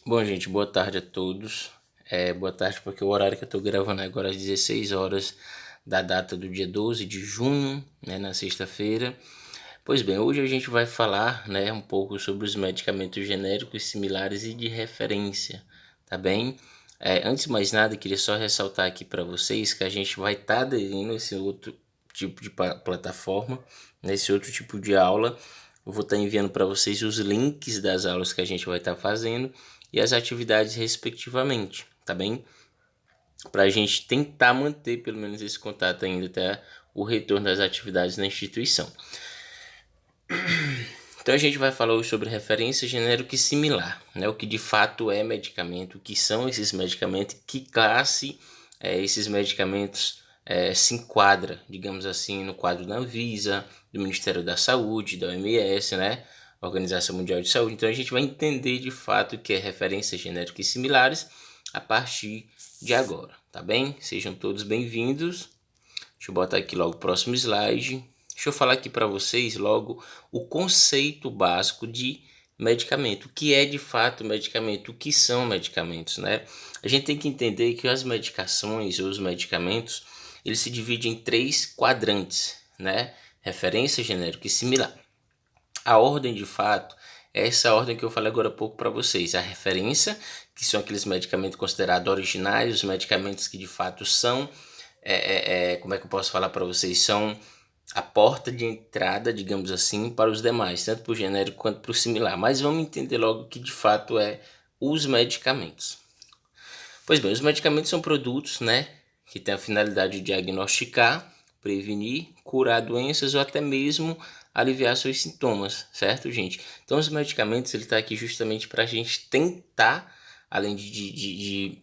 Bom, gente, boa tarde a todos. Boa tarde porque o horário que eu tô gravando é agora às 16 horas da data do dia 12 de junho, né, na sexta-feira. Pois bem, hoje a gente vai falar, né, um pouco sobre os medicamentos genéricos similares e de referência, tá bem? Antes de mais nada, eu queria só ressaltar aqui para vocês que a gente vai estar aderindo a esse outro tipo de plataforma, nesse outro tipo de aula. Eu vou estar enviando para vocês os links das aulas que a gente vai estar fazendo e as atividades respectivamente, tá bem? Para a gente tentar manter pelo menos esse contato ainda até o retorno das atividades na instituição. Então a gente vai falar hoje sobre referência genérica e similar, né? O que de fato é medicamento, o que são esses medicamentos, que classe esses medicamentos se enquadra, digamos assim, no quadro da Anvisa, do Ministério da Saúde, da OMS, né? Organização Mundial de Saúde. Então a gente vai entender de fato o que é referência genérica e similares a partir de agora, tá bem? Sejam todos bem-vindos. Deixa eu botar aqui logo o próximo slide. Deixa eu falar aqui para vocês logo o conceito básico de medicamento. O que é de fato medicamento? O que são medicamentos, né? A gente tem que entender que as medicações ou os medicamentos, eles se dividem em três quadrantes, né? Referência, genérico e similar. A ordem de fato é essa ordem que eu falei agora há pouco para vocês. A referência, que são aqueles medicamentos considerados originais, os medicamentos que de fato são como é que eu posso falar para vocês? São a porta de entrada, digamos assim, para os demais, tanto para o genérico quanto para o similar. Mas vamos entender logo o que de fato é os medicamentos. Pois bem, os medicamentos são produtos, né, que têm a finalidade de diagnosticar, prevenir, curar doenças ou até mesmo aliviar seus sintomas, certo, gente? Então, os medicamentos, ele está aqui justamente para a gente tentar, além de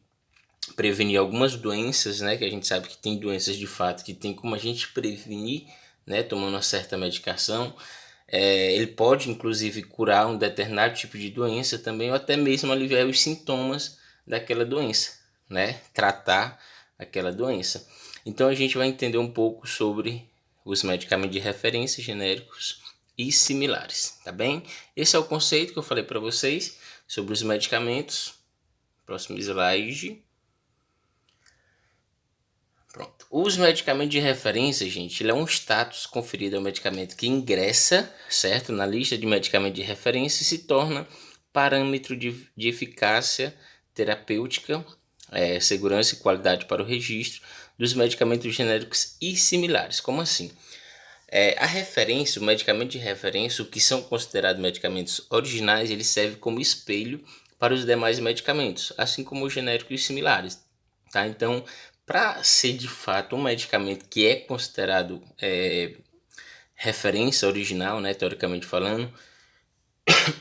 prevenir algumas doenças, né, que a gente sabe que tem doenças de fato que tem como a gente prevenir, né, tomando uma certa medicação. Ele pode inclusive curar um determinado tipo de doença também, ou até mesmo aliviar os sintomas daquela doença, né, tratar aquela doença. Então a gente vai entender um pouco sobre os medicamentos de referência genéricos e similares, tá bem? Esse é o conceito que eu falei para vocês sobre os medicamentos. Próximo slide. Pronto. Os medicamentos de referência, gente, ele é um status conferido ao medicamento que ingressa, certo, na lista de medicamentos de referência e se torna parâmetro de eficácia terapêutica, segurança e qualidade para o registro dos medicamentos genéricos e similares. Como assim? A referência, o medicamento de referência, o que são considerados medicamentos originais, ele serve como espelho para os demais medicamentos, assim como os genéricos e similares, tá? Então, para ser de fato um medicamento que é considerado referência original, né, teoricamente falando,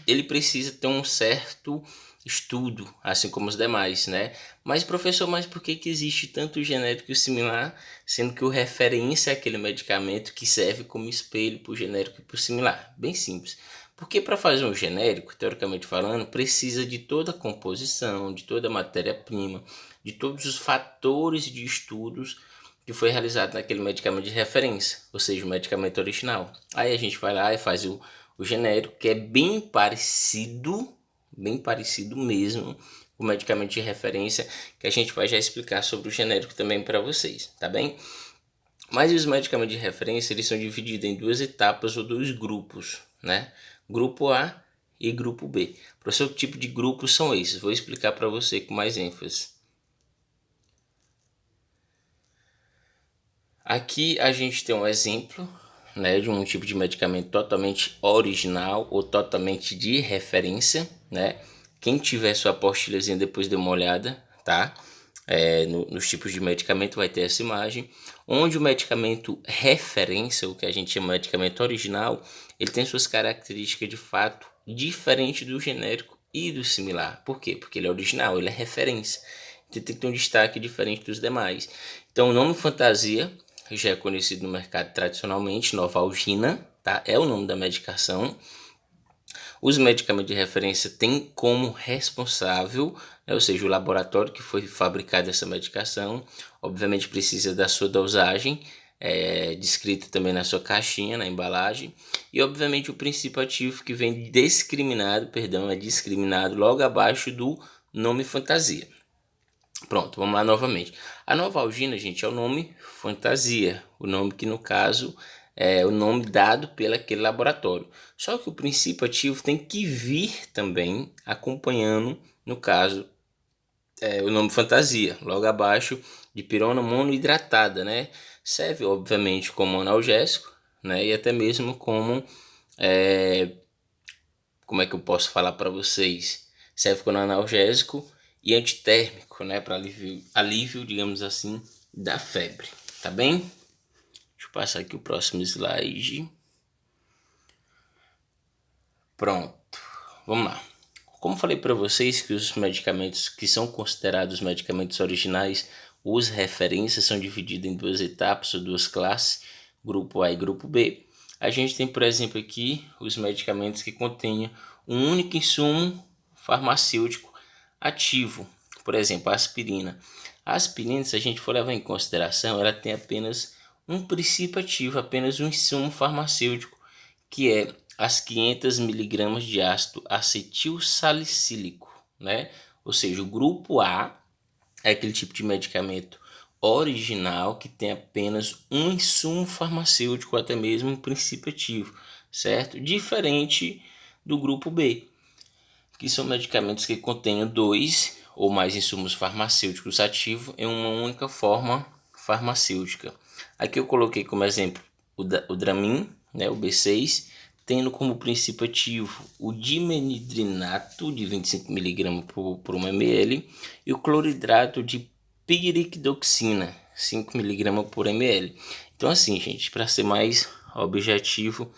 ele precisa ter um certo estudo, assim como os demais, né? Mas professor, mas por que existe tanto genérico e similar, sendo que o referência é aquele medicamento que serve como espelho para o genérico e para o similar? Bem simples. Porque para fazer um genérico, teoricamente falando, precisa de toda a composição, de toda a matéria-prima, de todos os fatores de estudos que foi realizado naquele medicamento de referência, ou seja, o medicamento original. Aí a gente vai lá e faz o genérico, que é bem parecido mesmo com o medicamento de referência, que a gente vai já explicar sobre o genérico também para vocês, tá bem? Mas os medicamentos de referência, eles são divididos em duas etapas ou dois grupos, né? Grupo A e grupo B. Professor, que tipo de grupos são esses? Vou explicar para você com mais ênfase. Aqui a gente tem um exemplo, né, de um tipo de medicamento totalmente original ou totalmente de referência, né? Quem tiver sua apostilhazinha depois dê uma olhada, tá? Nos tipos de medicamento vai ter essa imagem, onde o medicamento referência, o que a gente chama de medicamento original, ele tem suas características de fato diferente do genérico e do similar. Por quê? Porque ele é original, ele é referência. Então tem que ter um destaque diferente dos demais. Então o nome fantasia já é conhecido no mercado tradicionalmente, Novalgina, tá? É o nome da medicação. Os medicamentos de referência têm como responsável, né, ou seja, o laboratório que foi fabricado essa medicação, obviamente precisa da sua dosagem, descrito também na sua caixinha, na embalagem. E obviamente o princípio ativo que vem discriminado logo abaixo do nome fantasia. Pronto, vamos lá novamente. A Novalgina, gente, é o nome fantasia, o nome que no caso é o nome dado pelo aquele laboratório. Só que o princípio ativo tem que vir também acompanhando, no caso, o nome fantasia, logo abaixo de pirona monoidratada, né? Serve obviamente como analgésico, né? E até mesmo como como é que eu posso falar para vocês? Serve como analgésico e antitérmico, né? Para alívio, digamos assim, da febre, tá bem? Deixa eu passar aqui o próximo slide. Pronto, vamos lá. Como falei para vocês que os medicamentos que são considerados medicamentos originais, os referências são divididos em duas etapas ou duas classes, grupo A e grupo B. A gente tem, por exemplo, aqui os medicamentos que contêm um único insumo farmacêutico ativo, por exemplo, a aspirina. A aspirina, se a gente for levar em consideração, ela tem apenas um princípio ativo, apenas um insumo farmacêutico, que é as 500 miligramas de ácido acetil salicílico, né? Ou seja, o grupo A é aquele tipo de medicamento original que tem apenas um insumo farmacêutico, até mesmo um princípio ativo, certo? Diferente do grupo B, que são medicamentos que contêm dois ou mais insumos farmacêuticos ativos em uma única forma farmacêutica. Aqui eu coloquei como exemplo o Dramin, né, o B6, tendo como princípio ativo o dimenidrinato de 25 mg por 1 ml e o cloridrato de piridoxina, 5 mg por ml. Então assim, gente, para ser mais objetivo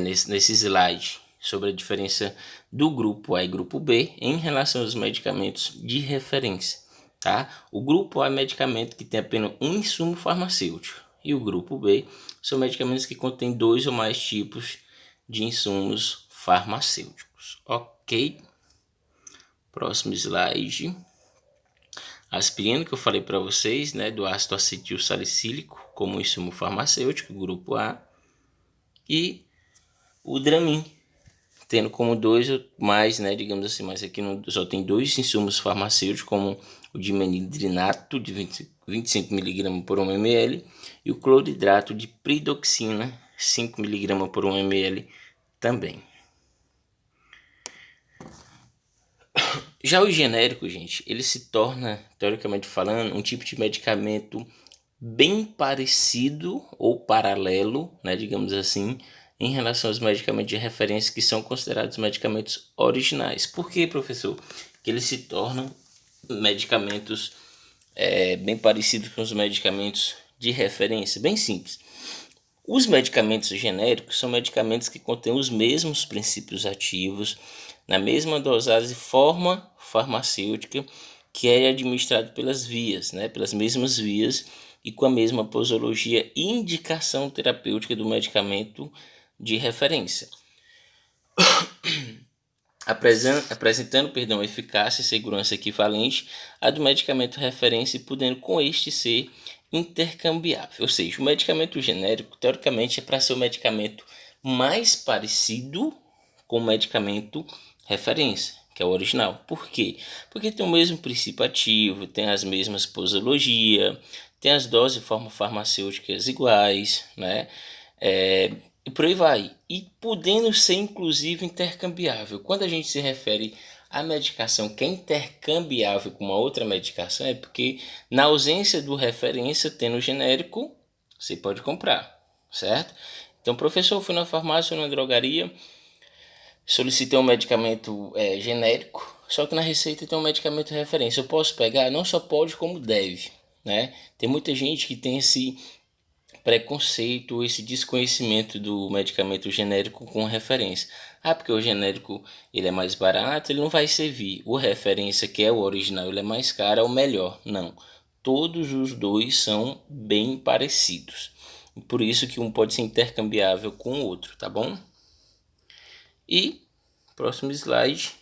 nesse slide sobre a diferença do grupo A e grupo B em relação aos medicamentos de referência, tá? O grupo A é medicamento que tem apenas um insumo farmacêutico e o grupo B são medicamentos que contêm dois ou mais tipos de insumos farmacêuticos. Ok? Próximo slide. A aspirina que eu falei para vocês, né, do ácido acetil salicílico como insumo farmacêutico, grupo A, e o Dramin, tendo como dois ou mais, né, digamos assim, mas aqui só tem dois insumos farmacêuticos, como o dimenidrinato de 25 mg por 1 ml e o cloridrato de pridoxina, 5 mg por 1 ml também. Já o genérico, gente, ele se torna, teoricamente falando, um tipo de medicamento bem parecido ou paralelo, né, digamos assim, em relação aos medicamentos de referência que são considerados medicamentos originais. Por que, professor? Que eles se tornam medicamentos bem parecidos com os medicamentos de referência. Bem simples. Os medicamentos genéricos são medicamentos que contêm os mesmos princípios ativos, na mesma dosagem e forma farmacêutica, que é administrado pelas vias, né, pelas mesmas vias e com a mesma posologia e indicação terapêutica do medicamento de referência, apresentando eficácia e segurança equivalente à do medicamento referência e podendo com este ser intercambiável. Ou seja, o medicamento genérico, teoricamente, é para ser o medicamento mais parecido com o medicamento referência, que é o original. Por quê? Porque tem o mesmo princípio ativo, tem as mesmas posologias, tem as doses e formas farmacêuticas iguais, né? E por aí vai. E podendo ser inclusive intercambiável. Quando a gente se refere a medicação que é intercambiável com uma outra medicação, é porque na ausência do referência, tendo genérico, você pode comprar, certo? Então, professor, eu fui na farmácia ou na drogaria, solicitei um medicamento genérico, só que na receita tem um medicamento referência. Eu posso pegar? Não só pode, como deve, né? Tem muita gente que tem esse preconceito, esse desconhecimento do medicamento genérico com referência. Porque o genérico ele é mais barato, ele não vai servir. O referência, que é o original, ele é mais caro, é o melhor. Não. Todos os dois são bem parecidos. Por isso que um pode ser intercambiável com o outro, tá bom? E próximo slide.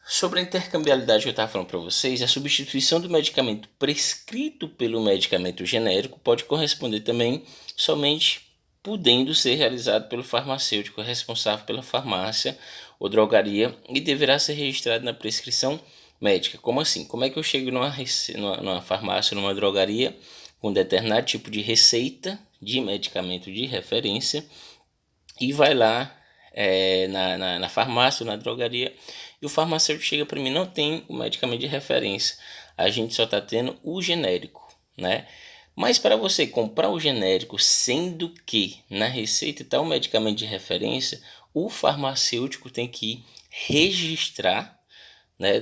Sobre a intercambiabilidade que eu estava falando para vocês, a substituição do medicamento prescrito pelo medicamento genérico pode corresponder também somente podendo ser realizado pelo farmacêutico responsável pela farmácia ou drogaria e deverá ser registrado na prescrição médica. Como assim? Como é que eu chego numa farmácia, numa drogaria com determinado tipo de receita de medicamento de referência e vai lá na farmácia ou na drogaria e o farmacêutico chega para mim, não tem o medicamento de referência, a gente só está tendo o genérico, né? Mas para você comprar o genérico, sendo que na receita está o medicamento de referência, o farmacêutico tem que registrar, né,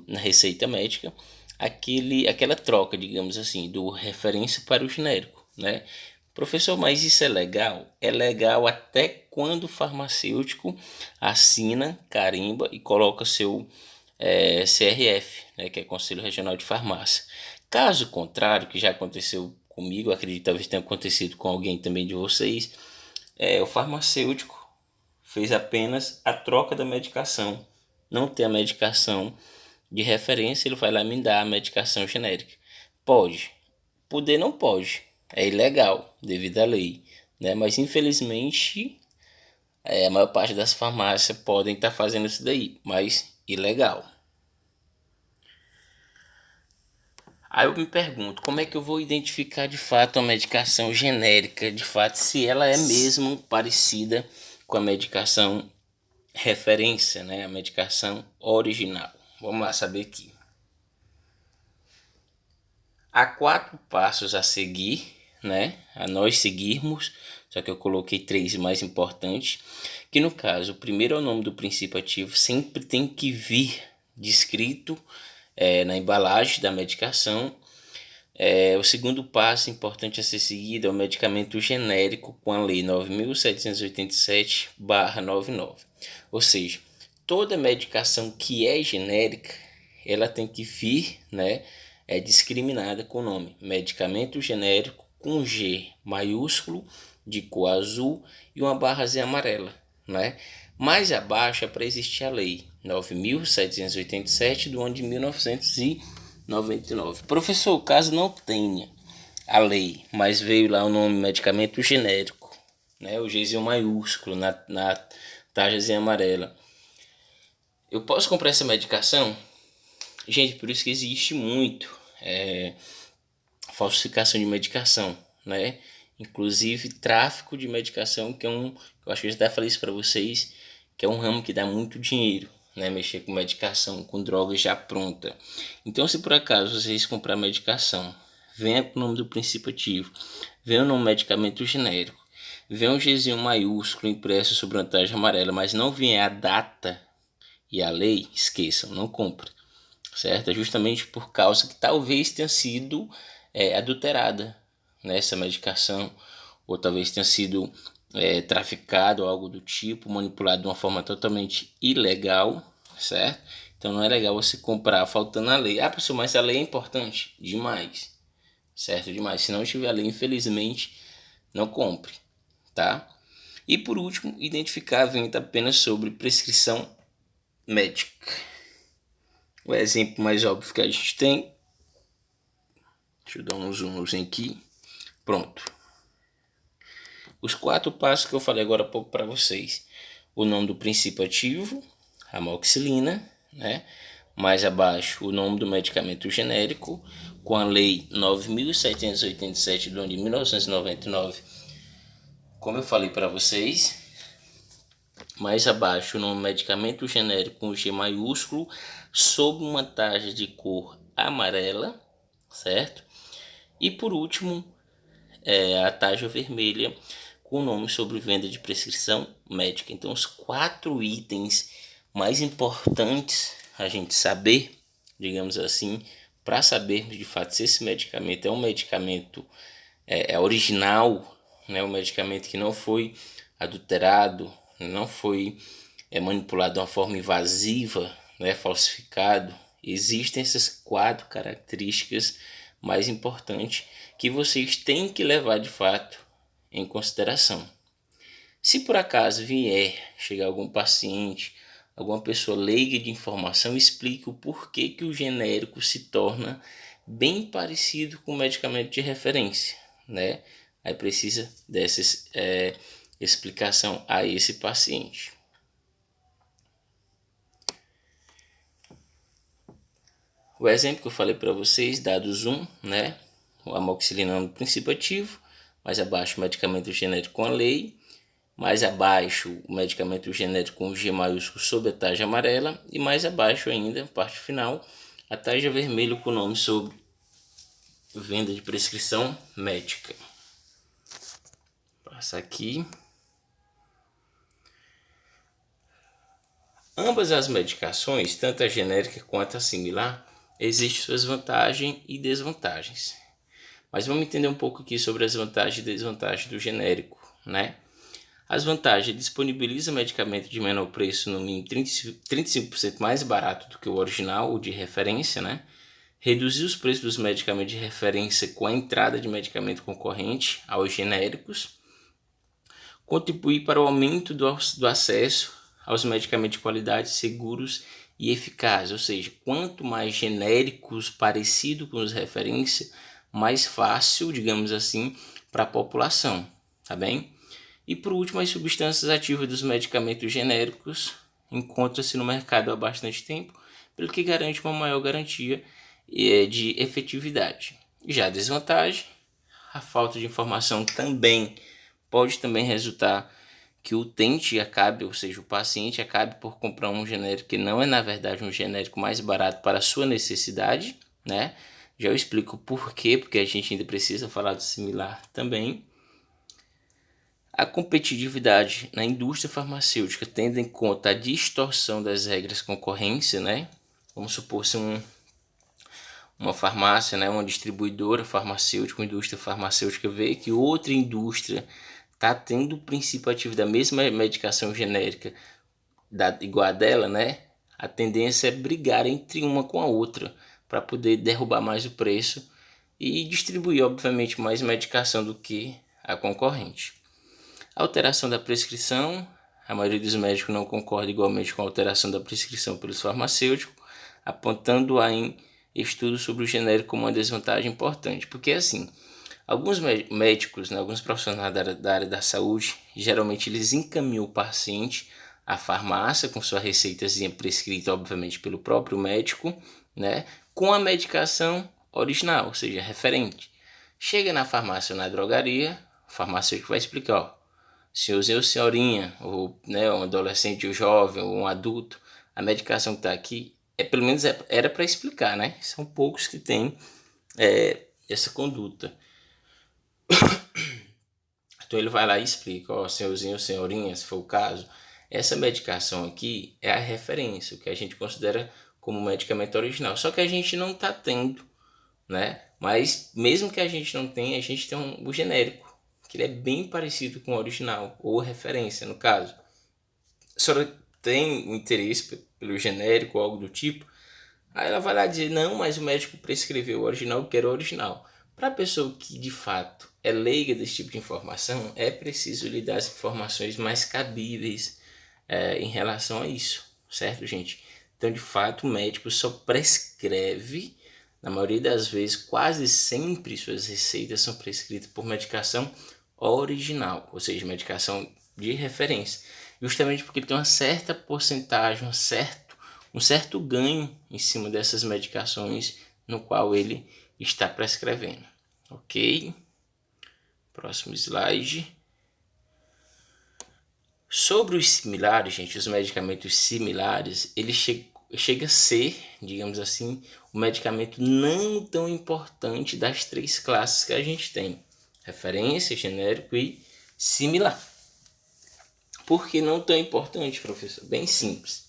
na receita médica aquela troca, digamos assim, do referência para o genérico, né? Professor, mas isso é legal? É legal até quando o farmacêutico assina, carimba e coloca seu CRF, né, que é Conselho Regional de Farmácia. Caso contrário, que já aconteceu comigo, acredito que talvez tenha acontecido com alguém também de vocês, o farmacêutico fez apenas a troca da medicação, não tem a medicação de referência, ele vai lá me dar a medicação genérica. Pode, poder não pode, é ilegal devido à lei, né? Mas infelizmente a maior parte das farmácias podem estar fazendo isso daí, mas ilegal. Aí eu me pergunto, como é que eu vou identificar de fato a medicação genérica, de fato se ela é mesmo parecida com a medicação referência, né? A medicação original. Vamos lá saber aqui. Há 4 passos a seguir, né? A nós seguirmos, só que eu coloquei 3 mais importantes, que no caso, o primeiro é o nome do princípio ativo, sempre tem que vir descrito na embalagem da medicação. O segundo passo importante a ser seguido é o medicamento genérico com a lei 9.787/99. Ou seja, toda medicação que é genérica, ela tem que vir, né, discriminada com o nome medicamento genérico com G maiúsculo, de cor azul e uma barrazinha amarela, né? Mais abaixo é para existir a lei 9.787 do ano de 1999. Professor, caso não tenha a lei, mas veio lá o nome medicamento genérico, né? O Gzinho maiúsculo na tajazinha amarela. Eu posso comprar essa medicação? Gente, por isso que existe muito falsificação de medicação, né? Inclusive tráfico de medicação, que é eu acho que eu já falei isso para vocês, que é um ramo que dá muito dinheiro, né? Mexer com medicação, com drogas já pronta. Então, se por acaso vocês comprar medicação, venha com o nome do princípio ativo, venha o nome do medicamento genérico, venha um Gzinho maiúsculo impresso sobre uma tarja amarela, mas não vier a data e a lei, esqueçam, não compre, certo? É justamente por causa que talvez tenha sido adulterada nessa medicação, ou talvez tenha sido traficado ou algo do tipo, manipulado de uma forma totalmente ilegal, certo? Então não é legal você comprar faltando a lei. Ah, professor, mas a lei é importante? Demais, certo? Demais. Se não tiver a lei, infelizmente, não compre, tá? E por último, identificar a venda apenas sobre prescrição médica. O exemplo mais óbvio que a gente tem, deixa eu dar um zoomzinho aqui, pronto. Os 4 passos que eu falei agora há pouco para vocês. O nome do princípio ativo, amoxicilina, né? Mais abaixo, o nome do medicamento genérico, com a lei 9.787 do ano de 1999, como eu falei para vocês. Mais abaixo, o nome do medicamento genérico com G maiúsculo, sob uma tarja de cor amarela, certo? E por último, a tarja vermelha com o nome sobre venda de prescrição médica. Então, os 4 itens mais importantes a gente saber, digamos assim, para sabermos de fato se esse medicamento é um medicamento original, né? Um medicamento que não foi adulterado, não foi manipulado de uma forma invasiva, né? Falsificado. Existem essas 4 características mais importantes que vocês têm que levar de fato em consideração. Se por acaso vier chegar algum paciente, alguma pessoa leiga de informação explique o porquê que o genérico se torna bem parecido com o medicamento de referência, né? Aí precisa dessa explicação a esse paciente. O exemplo que eu falei para vocês, dados 1, né? O amoxicilina no princípio ativo, mais abaixo o medicamento genérico com a lei, mais abaixo o medicamento genérico com G maiúsculo sob a tarja amarela e mais abaixo ainda, parte final, a tarja vermelha com o nome sobre venda de prescrição médica. Passa aqui. Ambas as medicações, tanto a genérica quanto a similar, existem suas vantagens e desvantagens. Mas vamos entender um pouco aqui sobre as vantagens e desvantagens do genérico, né? As vantagens: disponibiliza medicamento de menor preço, no mínimo 35% mais barato do que o original ou de referência, né? Reduzir os preços dos medicamentos de referência com a entrada de medicamento concorrente aos genéricos. Contribuir para o aumento do acesso aos medicamentos de qualidade, seguros e eficazes, ou seja, quanto mais genéricos parecidos com os referência, mais fácil, digamos assim, para a população, tá bem? E por último, as substâncias ativas dos medicamentos genéricos encontram-se no mercado há bastante tempo, pelo que garante uma maior garantia de efetividade. Já a desvantagem, a falta de informação pode também resultar que o utente acabe, ou seja, o paciente acabe por comprar um genérico que não é na verdade um genérico mais barato para a sua necessidade, né? Já eu explico por quê, porque a gente ainda precisa falar do similar também. A competitividade na indústria farmacêutica tendo em conta a distorção das regras de concorrência, né? Vamos supor se uma farmácia, né, uma distribuidora farmacêutica, uma indústria farmacêutica vê que outra indústria está tendo o princípio ativo da mesma medicação genérica igual a dela, né? A tendência é brigar entre uma com a outra para poder derrubar mais o preço e distribuir, obviamente, mais medicação do que a concorrente. Alteração da prescrição. A maioria dos médicos não concorda igualmente com a alteração da prescrição pelos farmacêuticos, apontando-a em estudos sobre o genérico como uma desvantagem importante. Porque assim, alguns médicos, né, alguns profissionais da área da saúde, geralmente eles encaminham o paciente à farmácia com sua receitazinha prescrita, obviamente, pelo próprio médico, né, com a medicação original, ou seja, referente. Chega na farmácia ou na drogaria, o farmacêutico vai explicar, ó, senhorzinho ou senhorinha, ou né, um adolescente ou jovem, ou um adulto, a medicação que está aqui, pelo menos era para explicar, né? São poucos que têm essa conduta. Então ele vai lá e explica, ó, senhorzinho ou senhorinha, se for o caso, essa medicação aqui é a referência, o que a gente considera como medicamento original. Só que a gente não está tendo, né? Mas mesmo que a gente não tenha, a gente tem o genérico, que ele é bem parecido com o original, ou referência no caso. A senhora tem um interesse pelo genérico ou algo do tipo, aí ela vai lá dizer, não, mas o médico prescreveu o original, eu quero o original. Para a pessoa que de fato é leiga desse tipo de informação, é preciso lhe dar as informações mais cabíveis em relação a isso, certo, gente? Então, de fato, o médico só prescreve, na maioria das vezes, quase sempre suas receitas são prescritas por medicação original, ou seja, medicação de referência, justamente porque ele tem uma certa porcentagem, um certo ganho em cima dessas medicações no qual ele está prescrevendo. Ok? Próximo slide. Sobre os similares, gente, os medicamentos similares, ele chega a ser, digamos assim, um medicamento não tão importante das três classes que a gente tem: referência, genérico e similar. Por que não tão importante, professor? Bem simples.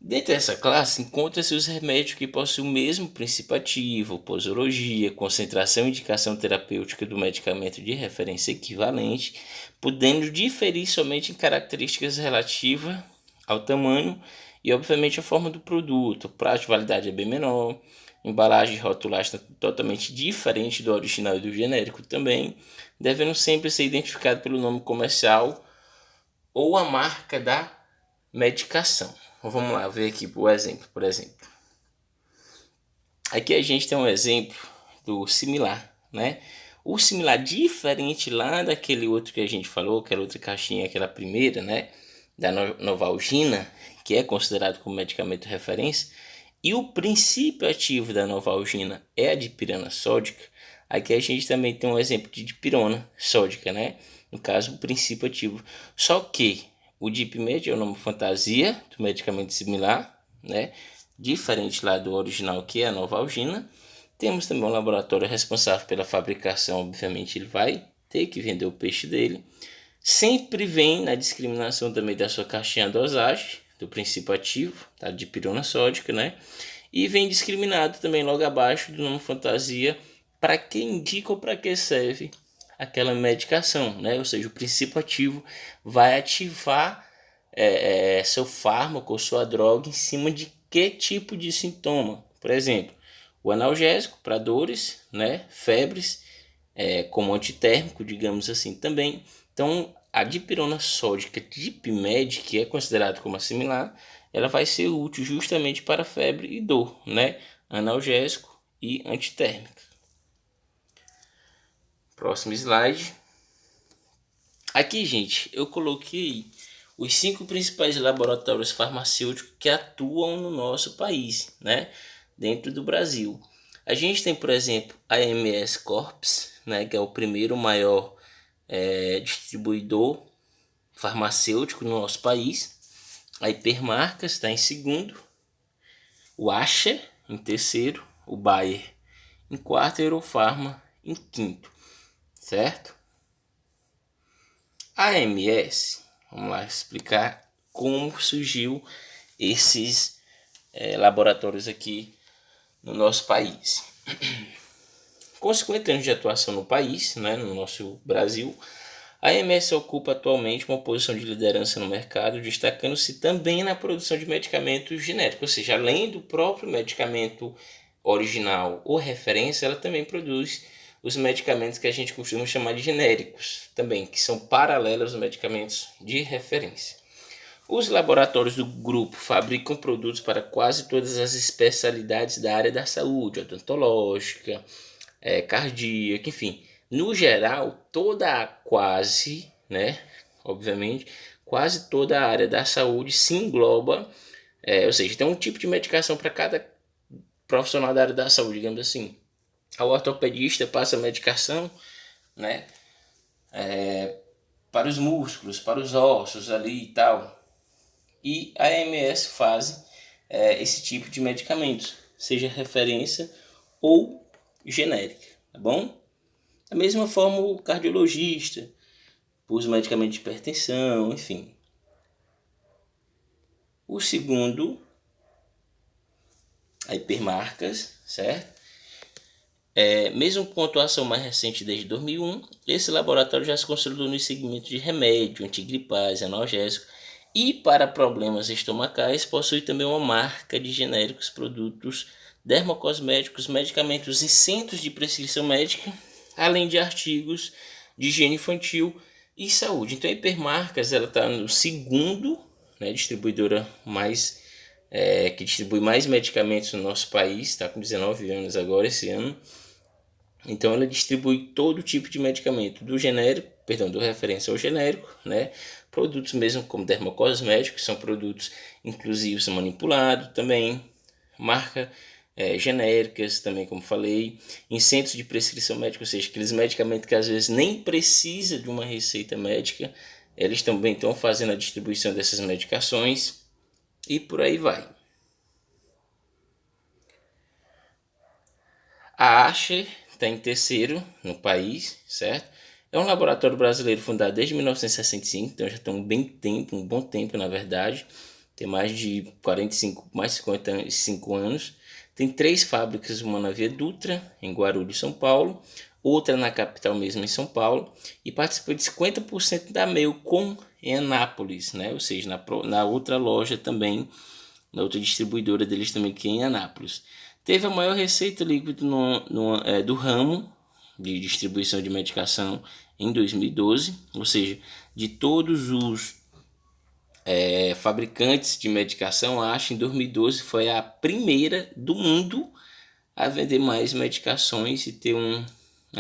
Dentro dessa classe, encontra-se os remédios que possuem o mesmo princípio ativo, posologia, concentração e indicação terapêutica do medicamento de referência equivalente, podendo diferir somente em características relativas ao tamanho e, obviamente, a forma do produto. O prazo de validade é bem menor, embalagem e rotulagem totalmente diferente do original e do genérico também, devendo sempre ser identificado pelo nome comercial ou a marca da medicação. Vamos lá ver aqui por exemplo. Aqui a gente tem um exemplo do similar, né? O similar diferente lá daquele outro que a gente falou, aquela outra caixinha, aquela primeira, né? Da Novalgina, que é considerado como medicamento referência, e o princípio ativo da Novalgina é a dipirona sódica. Aqui a gente também tem um exemplo de dipirona sódica, né? No caso, o princípio ativo. Só que o Dipmed é o nome fantasia do medicamento similar, né? Diferente lá do original, que é a Novalgina. Temos também um laboratório responsável pela fabricação, obviamente ele vai ter que vender o peixe dele. Sempre vem na discriminação também da sua caixinha dosagem, do princípio ativo, tá? Dipirona sódica, né? E vem discriminado também logo abaixo do nome fantasia para que indica ou para que serve aquela medicação, né? Ou seja, o princípio ativo vai ativar seu fármaco ou sua droga em cima de que tipo de sintoma. Por exemplo, o analgésico para dores, né? Febres, como antitérmico, digamos assim, também. Então, a dipirona sódica Dipmed, que é considerado como a similar, ela vai ser útil justamente para febre e dor, né? Analgésico e antitérmico. Próximo slide. Aqui, gente, eu coloquei os 5 principais laboratórios farmacêuticos que atuam no nosso país, né? Dentro do Brasil. A gente tem, por exemplo, a MS Corps, né? Que é o primeiro maior distribuidor farmacêutico no nosso país. A Hipermarcas está em segundo. O Asher em terceiro. O Bayer em quarto. E a Eurofarma em quinto. Certo? A AMS, vamos lá explicar como surgiu esses laboratórios aqui no nosso país. Com 50 anos de atuação no país, né, no nosso Brasil, a AMS ocupa atualmente uma posição de liderança no mercado, destacando-se também na produção de medicamentos genéricos, ou seja, além do próprio medicamento original ou referência, ela também produz os medicamentos que a gente costuma chamar de genéricos, também, que são paralelos aos medicamentos de referência. Os laboratórios do grupo fabricam produtos para quase todas as especialidades da área da saúde, odontológica, cardíaca, enfim. No geral, obviamente, quase toda a área da saúde se engloba, ou seja, tem um tipo de medicação para cada profissional da área da saúde, digamos assim. O ortopedista passa medicação, né, para os músculos, para os ossos ali e tal. E a AMS faz esse tipo de medicamentos, seja referência ou genérica, tá bom? Da mesma forma o cardiologista, os medicamentos de hipertensão, enfim. O segundo, a Hipermarcas, certo? Mesmo com atuação mais recente desde 2001, esse laboratório já se consolidou nos segmentos de remédio, antigripais, analgésico e para problemas estomacais possui também uma marca de genéricos, produtos dermocosméticos, medicamentos e centros de prescrição médica, além de artigos de higiene infantil e saúde. Então a Hipermarcas está no segundo, né, distribuidora que distribui mais medicamentos no nosso país, está com 19 anos agora esse ano. Então ela distribui todo tipo de medicamento, do referência ao genérico, né? Produtos mesmo como dermocosméticos, que são produtos inclusivos manipulados também, marca genéricas também, como falei, em centros de prescrição médica, ou seja, aqueles medicamentos que às vezes nem precisa de uma receita médica, eles também estão fazendo a distribuição dessas medicações e por aí vai. A Asher está em terceiro no país, certo? É um laboratório brasileiro fundado desde 1965, então já tem um bom tempo na verdade. Tem mais de 55 anos. Tem 3 fábricas, uma na Via Dutra, em Guarulhos, São Paulo, outra na capital mesmo, em São Paulo, e participou de 50% da Melcom em Anápolis, né? Ou seja, na outra loja também, na outra distribuidora deles também, que é em Anápolis. Teve a maior receita líquida do ramo de distribuição de medicação em 2012, ou seja, de todos os fabricantes de medicação, acho, em 2012 foi a primeira do mundo a vender mais medicações e ter uma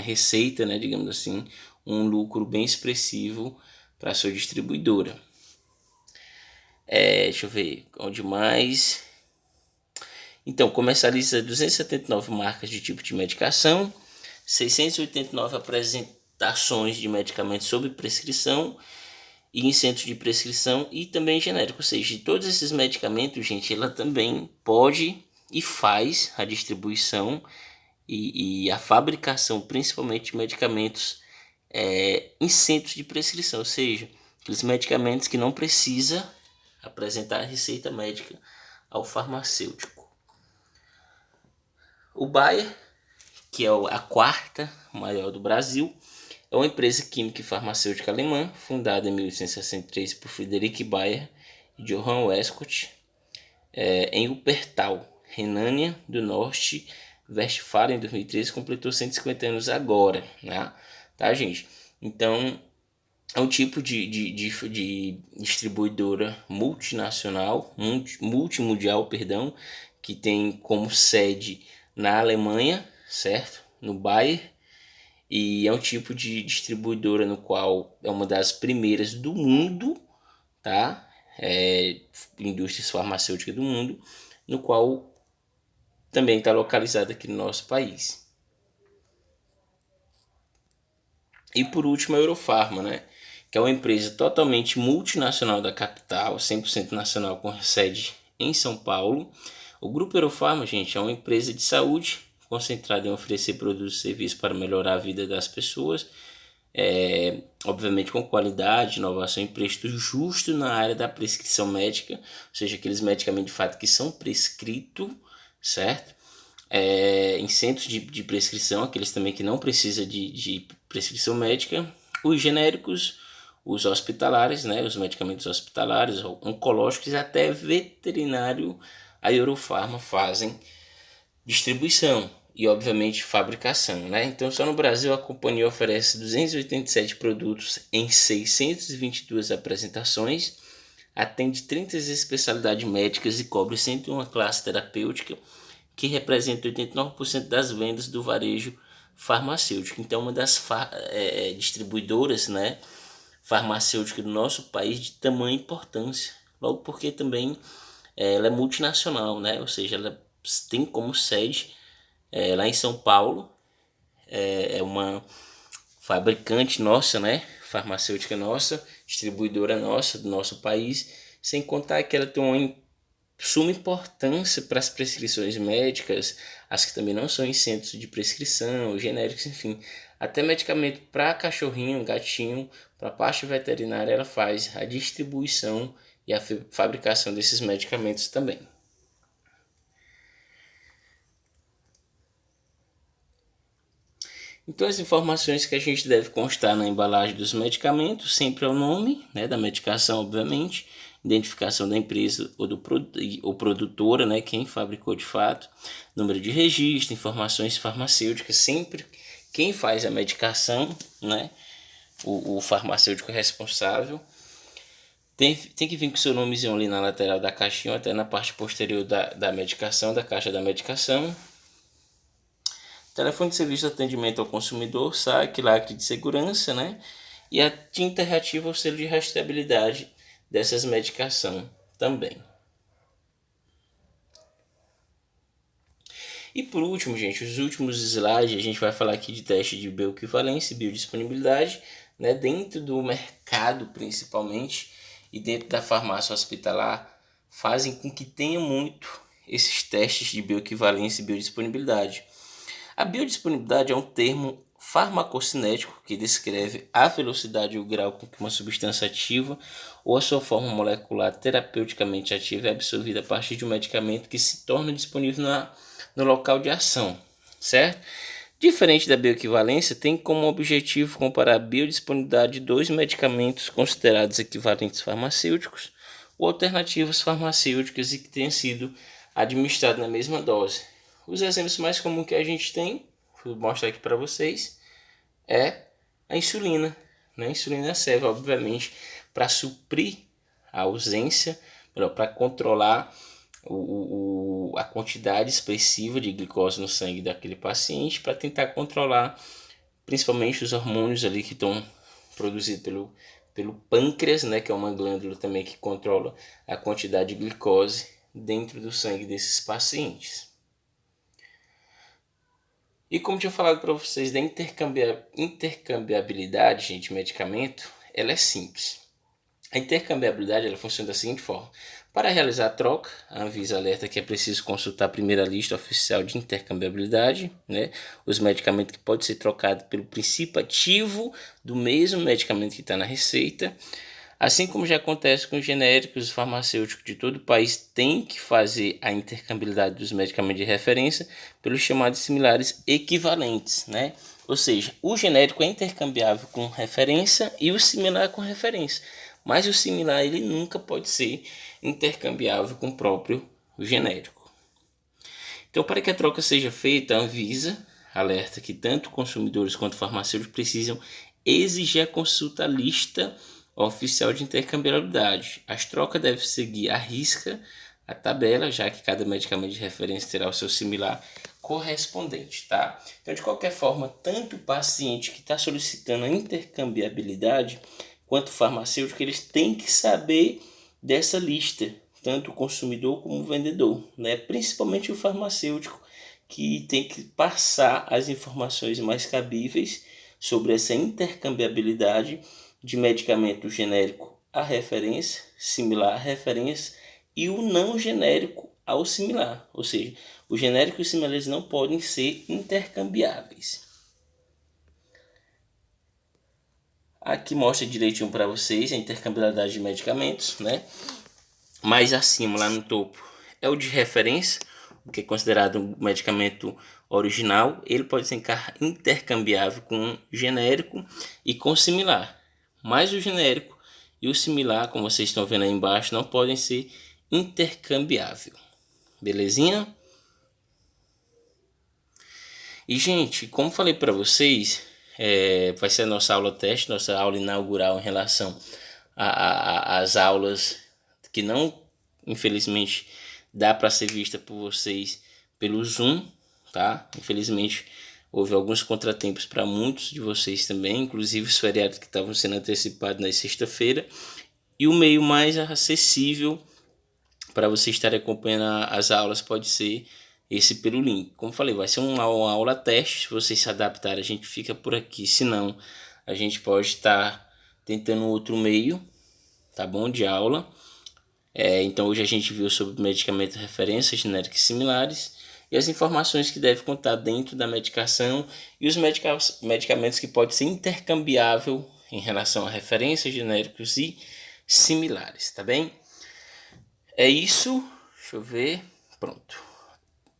receita, né, digamos assim, um lucro bem expressivo para a sua distribuidora. Deixa eu ver, onde mais? Então, comercializa 279 marcas de tipo de medicação, 689 apresentações de medicamentos sob prescrição e em centros de prescrição e também genérico. Ou seja, de todos esses medicamentos, gente, ela também pode e faz a distribuição e a fabricação, principalmente de medicamentos em centros de prescrição, ou seja, aqueles medicamentos que não precisa apresentar receita médica ao farmacêutico. O Bayer, que é a quarta maior do Brasil, é uma empresa química e farmacêutica alemã, fundada em 1863 por Friedrich Bayer e Johann Westcott, em Wuppertal, Renânia do Norte, Westfália, em 2013, completou 150 anos agora, né? Tá, gente? Então, é um tipo de distribuidora multinacional, multimundial, perdão, que tem como sede na Alemanha, certo? No Bayer, e é um tipo de distribuidora no qual é uma das primeiras do mundo, tá? Indústrias farmacêuticas do mundo, no qual também está localizada aqui no nosso país. E por último a Eurofarma, né? Que é uma empresa totalmente multinacional da capital, 100% nacional, com sede em São Paulo. O Grupo Eurofarma, gente, é uma empresa de saúde concentrada em oferecer produtos e serviços para melhorar a vida das pessoas, obviamente com qualidade, inovação e preço justo na área da prescrição médica, ou seja, aqueles medicamentos de fato que são prescritos, certo? Em centros de prescrição, aqueles também que não precisam de prescrição médica, os genéricos, os hospitalares, né, os medicamentos hospitalares, oncológicos e até veterinário, a Eurofarma fazem distribuição e obviamente fabricação, né? Então só no Brasil a companhia oferece 287 produtos em 622 apresentações, atende 30 especialidades médicas e cobre 101 classes terapêuticas, que representa 89% das vendas do varejo farmacêutico. Então uma das distribuidoras, né, farmacêuticas do nosso país de tamanha importância, logo porque também ela é multinacional, né? Ou seja, ela tem como sede lá em São Paulo, é uma fabricante nossa, né? Farmacêutica nossa, distribuidora nossa, do nosso país, sem contar que ela tem uma suma importância para as prescrições médicas, as que também não são em centros de prescrição, genéricos, enfim. Até medicamento para cachorrinho, gatinho, para a parte veterinária, ela faz a distribuição e a fabricação desses medicamentos também. Então as informações que a gente deve constar na embalagem dos medicamentos sempre é o nome, né, da medicação, obviamente, identificação da empresa ou produtora, né, quem fabricou de fato, número de registro, informações farmacêuticas, sempre quem faz a medicação, né, o farmacêutico responsável. Tem que vir com o seu nomezinho ali na lateral da caixinha ou até na parte posterior da medicação, da caixa da medicação. Telefone de serviço de atendimento ao consumidor, saque, lacre de segurança, né? E a tinta reativa ou selo de rastreabilidade dessas medicações também. E por último, gente, os últimos slides, a gente vai falar aqui de teste de bioequivalência e biodisponibilidade, né? Dentro do mercado, principalmente, e dentro da farmácia hospitalar, fazem com que tenha muito esses testes de bioequivalência e biodisponibilidade. A biodisponibilidade é um termo farmacocinético que descreve a velocidade e o grau com que uma substância ativa ou a sua forma molecular terapeuticamente ativa é absorvida a partir de um medicamento que se torna disponível no local de ação, certo? Diferente da bioequivalência, tem como objetivo comparar a biodisponibilidade de dois medicamentos considerados equivalentes farmacêuticos ou alternativas farmacêuticas e que tenham sido administrados na mesma dose. Os exemplos mais comuns que a gente tem, vou mostrar aqui para vocês, é a insulina. A insulina serve, obviamente, para suprir a ausência, para controlar a quantidade expressiva de glicose no sangue daquele paciente, para tentar controlar principalmente os hormônios ali que estão produzidos pelo pâncreas, né, que é uma glândula também que controla a quantidade de glicose dentro do sangue desses pacientes. E como tinha falado para vocês da intercambiabilidade, gente, de medicamento, ela é simples. A intercambiabilidade ela funciona da seguinte forma. Para realizar a troca, a Anvisa alerta que é preciso consultar a primeira lista oficial de intercambiabilidade, né? Os medicamentos que podem ser trocados pelo princípio ativo do mesmo medicamento que está na receita. Assim como já acontece com os genéricos, os farmacêuticos de todo o país têm que fazer a intercambiabilidade dos medicamentos de referência pelos chamados similares equivalentes, né? Ou seja, o genérico é intercambiável com referência e o similar com referência. Mas o similar ele nunca pode ser intercambiável com o próprio genérico. Então, para que a troca seja feita, a Anvisa alerta que tanto consumidores quanto farmacêuticos precisam exigir a consulta à lista oficial de intercambiabilidade. As trocas devem seguir à risca a tabela, já que cada medicamento de referência terá o seu similar correspondente, tá? Então, de qualquer forma, tanto o paciente que está solicitando a intercambiabilidade quanto o farmacêutico, eles têm que saber dessa lista, tanto o consumidor como o vendedor, né? Principalmente o farmacêutico, que tem que passar as informações mais cabíveis sobre essa intercambiabilidade de medicamento genérico à referência, similar à referência e o não genérico ao similar, ou seja, o genérico e os similares não podem ser intercambiáveis. Aqui mostra direitinho para vocês a intercambiabilidade de medicamentos, né? Mais acima, lá no topo, é o de referência, o que é considerado um medicamento original. Ele pode ser intercambiável com genérico e com similar. Mas o genérico e o similar, como vocês estão vendo aí embaixo, não podem ser intercambiáveis. Belezinha? E, gente, como falei para vocês, vai ser a nossa aula teste, nossa aula inaugural em relação às aulas que não, infelizmente, dá para ser vista por vocês pelo Zoom, tá? Infelizmente, houve alguns contratempos para muitos de vocês também, inclusive os feriados que estavam sendo antecipados na sexta-feira. E o meio mais acessível para você estar acompanhando as aulas pode ser esse pelo link. Como falei, vai ser uma aula teste. Se vocês se adaptarem, a gente fica por aqui. Se não, a gente pode estar tentando outro meio, tá bom, de aula. Então hoje a gente viu sobre medicamento referência, genéricos e similares e as informações que deve contar dentro da medicação e os medicamentos que podem ser intercambiável em relação a referências, genéricos e similares, tá bem? É isso, deixa eu ver, pronto.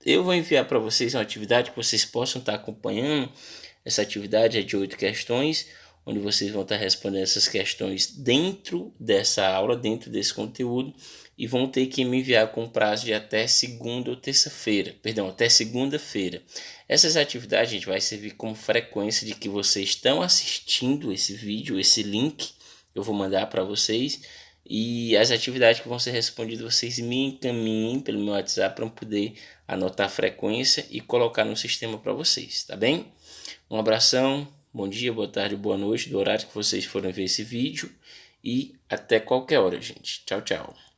Eu vou enviar para vocês uma atividade que vocês possam estar acompanhando. Essa atividade é de 8 questões, onde vocês vão estar respondendo essas questões dentro dessa aula, dentro desse conteúdo, e vão ter que me enviar com prazo de até segunda ou terça-feira, perdão, até segunda-feira. Essas atividades, gente, vai servir como frequência de que vocês estão assistindo esse vídeo, esse link eu vou mandar para vocês, e as atividades que vão ser respondidas vocês me encaminhem pelo meu WhatsApp para eu poder anotar a frequência e colocar no sistema para vocês, tá bem? Um abração, bom dia, boa tarde, boa noite, do horário que vocês forem ver esse vídeo e até qualquer hora, gente. Tchau, tchau.